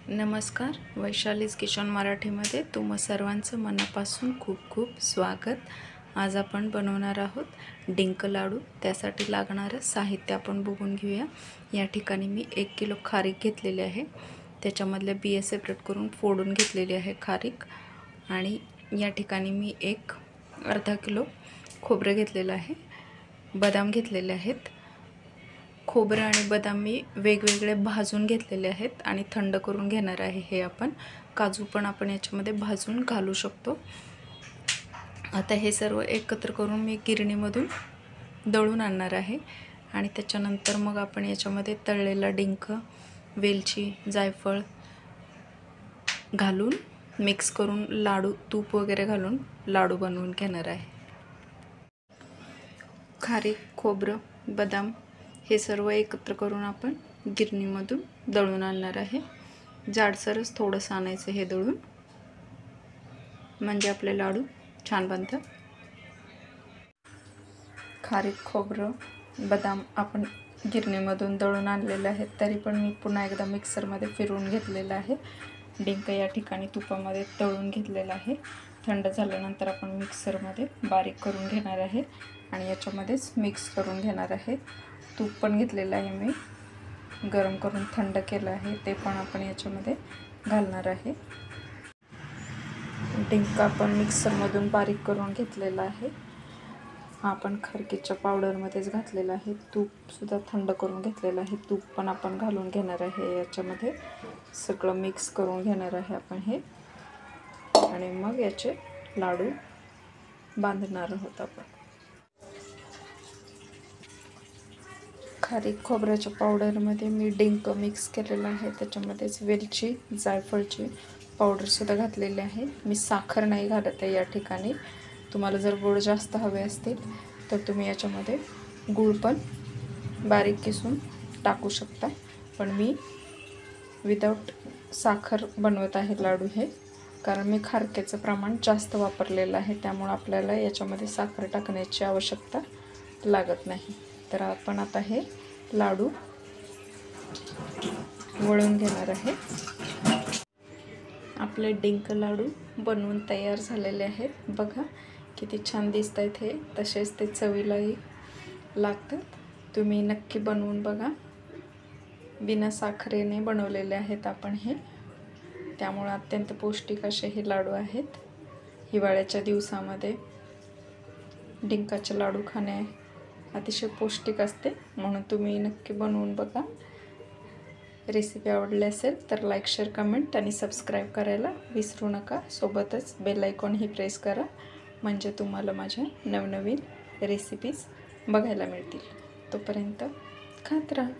नमस्कार, वैशालीज किचन मराठीमध्ये तुम्हा सर्वांचं मनापासून खूप खूप स्वागत। आज आपण बनवणार आहोत डिंक लाडू। त्यासाठी लागणारं साहित्य आपण बघून घेऊया। या ठिकाणी मी 1 किलो खारीक घेतलेली आहे। त्याच्यामधल्या बिया सेपरेट करून फोडून घेतलेली आहे खारीक। आणि या ठिकाणी मी अर्धा किलो खोबरं घेतलेलं आहे। बदाम घेतलेले आहेत। खोबरं आणि बदाम मी वेगवेगळे भाजून घेतलेले आहेत आणि थंड करून घेणार आहे। हे आपण काजू पण आपण याच्यामध्ये भाजून घालू शकतो। आता हे सर्व एकत्र करून मी गिरणीमधून दळून आणणार आहे आणि त्याच्यानंतर मग आपण याच्यामध्ये तळलेला डिंक, वेलची, जायफळ घालून मिक्स करून लाडू, तूप वगैरे घालून लाडू बनवून घेणार आहे। खारीक, खोबरं, बदाम हे सर्व एकत्र करून आपण गिरणीमधून दळून आणणार आहे। जाडसरच थोडंसं आणायचं हे दळून, म्हणजे आपले लाडू छान बनतात। खारीक, खोबरं, बदाम आपण गिरणीमधून दळून आणलेले आहेत, तरी पण मी पुन्हा एकदा मिक्सरमध्ये फिरवून घेतलेलं आहे। डिंक या ठिकाणी तुपामध्ये तळून घेतलेला आहे। थंड झाल्यानंतर आपण मिक्सरमध्ये बारीक करून घेणार आहे आणि याच्यामध्येच मिक्स करून घेणार आहे। तूप पण घेतलेलं आहे मी, गरम करून थंड केलं आहे, ते पण आपण याच्यामध्ये घालणार आहे। डिंक आपण मिक्सरमधून बारीक करून घेतलेला आहे। आपण खारकीच्या पावडरमध्येच घातलेला आहे। तूपसुद्धा थंड करून घेतलेलं आहे, तूप पण आपण घालून घेणार आहे। याच्यामध्ये सगळं मिक्स करून घेणार आहे आपण हे, आणि मग याचे लाडू बांधणार आहोत आपण। खारीक खोबऱ्याच्या पावडरमध्ये मी डिंक मिक्स केलेला आहे, त्याच्यामध्येच वेलची, जायफळची पावडरसुद्धा घातलेली आहे। मी साखर नाही घालत आहे या ठिकाणी। तुम्हाला जर गोड जास्त हवे असतील तर तुम्ही याच्यामध्ये गूळ पण बारीक किसून टाकू शकता, पण मी विदाऊट साखर बनवत आहे लाडू हे, कारण मी खारकेचं प्रमाण जास्त वापरलेलं आहे, त्यामुळे आपल्याला याच्यामध्ये साखर टाकण्याची आवश्यकता लागत नाही। तर आपण आता हे लाडू वळून घेणार आहे। आपले डिंक लाडू बनवून तयार झालेले आहेत। बघा किती छान दिसत आहेत हे, तसेच ते चवीलाही लागतात। तुम्ही नक्की बनवून बघा। बिना साखरेने बनवलेले आहेत आपण हे, त्यामुळे अत्यंत पौष्टिक असे हे लाडू आहेत। हिवाळ्याच्या दिवसामध्ये डिंकाचे लाडू खाणे अतिशय पौष्टिक असते, म्हणून तुम्ही नक्की बनवून बघा। रेसिपी आवडली असेल तर लाईक, शेअर, कमेंट आणि सबस्क्राईब करायला विसरू नका। सोबतच बेल आयकॉनही प्रेस करा, म्हणजे तुम्हाला माझ्या नवनवीन रेसिपीज बघायला मिळतील। तोपर्यंत खात राहा।